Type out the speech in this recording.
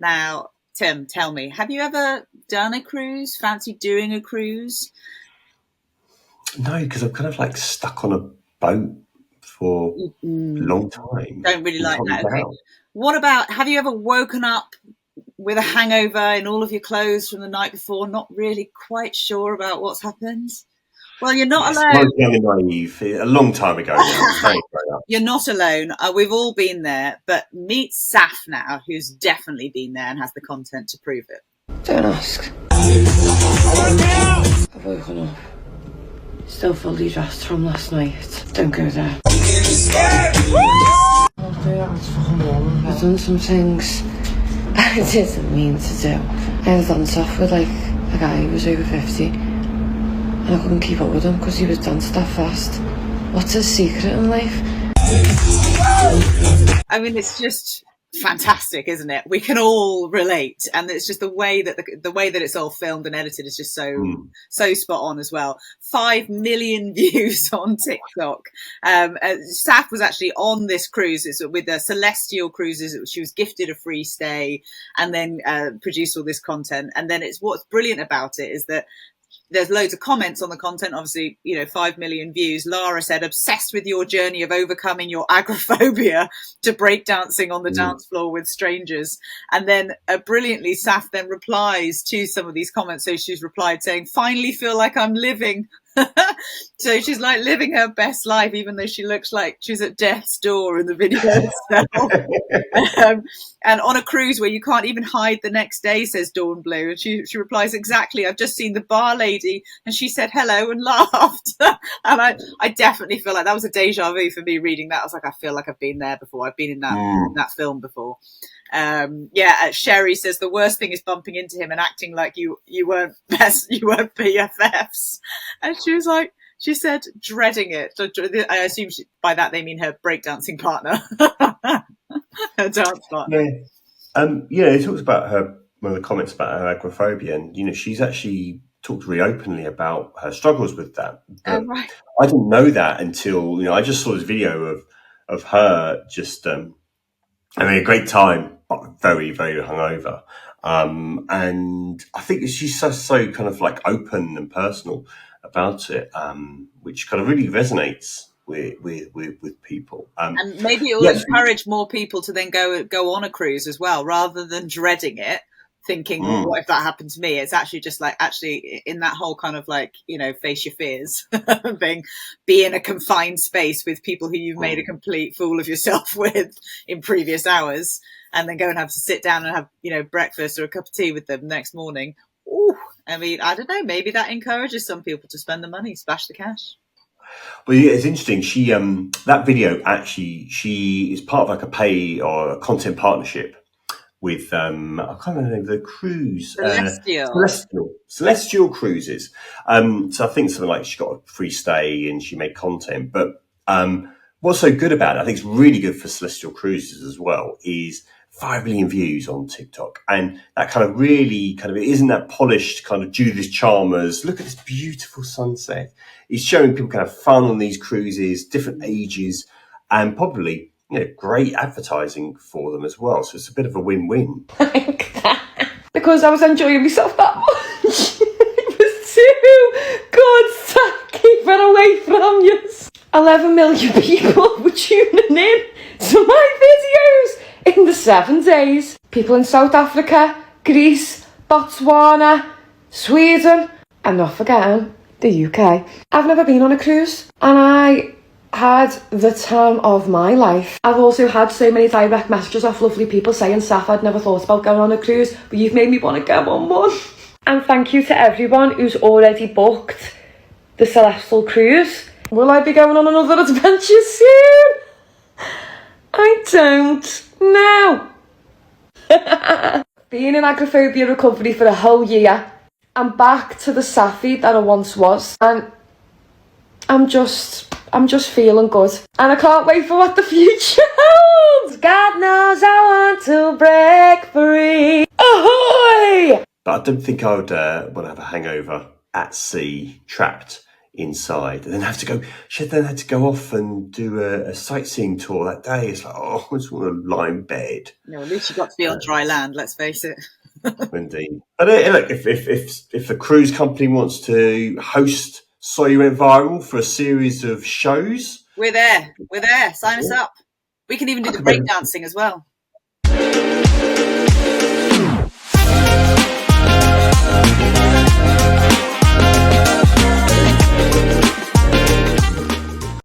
Now, Tim, tell me, have you ever done a cruise? Fancy doing a cruise? No, because I'm kind of like stuck on a boat for a long time. Don't really like that. Okay. What about, have you ever woken up with a hangover in all of your clothes from the night before, not really quite sure about what's happened? Well, you're not alone. I was young and naive a long time ago now. You're not alone. We've all been there. But meet Saff now, who's definitely been there and has the content to prove it. Don't ask. I've woken up. Still fully dressed from last night. Don't go there. I've done some things I didn't mean to do. I was on Saff with like a guy who was over 50 and I couldn't keep up with him because he was danced that fast. What's his secret in life? I mean, it's just fantastic, isn't it? We can all relate, and it's just the way that the way that it's all filmed and edited is just so spot on as well. 5 million views on TikTok. Saff was actually on this cruise. It's with the Celestyal Cruises. She was gifted a free stay and then produced all this content. And then what's brilliant about it is that there's loads of comments on the content. Obviously, 5 million views. Lara said, obsessed with your journey of overcoming your agoraphobia to breakdancing on the dance floor with strangers. And then brilliantly, Saff then replies to some of these comments. So she's replied saying, finally feel like I'm living. So she's like living her best life, even though she looks like she's at death's door in the video itself. And on a cruise where you can't even hide the next day, says Dawn Blue. And she replies, exactly, I've just seen the bar lady and she said hello and laughed. And I definitely feel like that was a deja vu for me reading that. I was like, I feel like I've been there before. I've been in that film before. Sherry says the worst thing is bumping into him and acting like you weren't BFFs. And she said dreading it. I assume by that they mean her breakdancing partner, her dance partner. It talks about one of the comments about her agoraphobia, and she's actually talked really openly about her struggles with that. Right. I didn't know that until I just saw this video of her just having a great time, but very, very hungover. And I think she's so kind of like open and personal about it, which kind of really resonates with people. And maybe it will encourage more people to then go on a cruise as well, rather than dreading it, thinking, what if that happened to me? It's actually just like, actually in that whole kind of like, face your fears thing, be in a confined space with people who you've made a complete fool of yourself with in previous hours, and then go and have to sit down and have, breakfast or a cup of tea with them the next morning. Ooh, I mean, I don't know, maybe that encourages some people to spend the money, splash the cash. Well, yeah, it's interesting. She that video actually, she is part of like a pay or a content partnership with I can't remember the name of the cruise. Celestial Cruises. So I think something like she got a free stay and she made content. But what's so good about it, I think it's really good for Celestial Cruises as well, is 5 million views on TikTok, and that kind of really it isn't that polished kind of Judith Chalmers, look at this beautiful sunset. It's showing people kind of fun on these cruises, different ages, and probably great advertising for them as well. So it's a bit of a win-win. Because I was enjoying myself that much. It was too good to keep it away from you. 11 million people were tuning in to my videos in the 7 days. People in South Africa, Greece, Botswana, Sweden, and not forgetting the UK. I've never been on a cruise, and I had the time of my life. I've also had so many direct messages off lovely people saying, Saff, I'd never thought about going on a cruise, but you've made me want to go on one. And thank you to everyone who's already booked the Celestyal Cruise. Will I be going on another adventure soon? I don't know. Being in agoraphobia recovery for a whole year, I'm back to the Saffy that I once was, and I'm just feeling good, and I can't wait for what the future holds. God knows I want to break free. Ahoy! But I don't think I would want to have a hangover at sea, trapped inside, and then she then had to go off and do a sightseeing tour that day. It's like, oh, I just want to lie in bed. No, at least you got to be on dry land, let's face it. Indeed. But look, if the cruise company wants to host So You Went Viral for a series of shows, we're there. Sign us up. We can even do the breakdancing as well.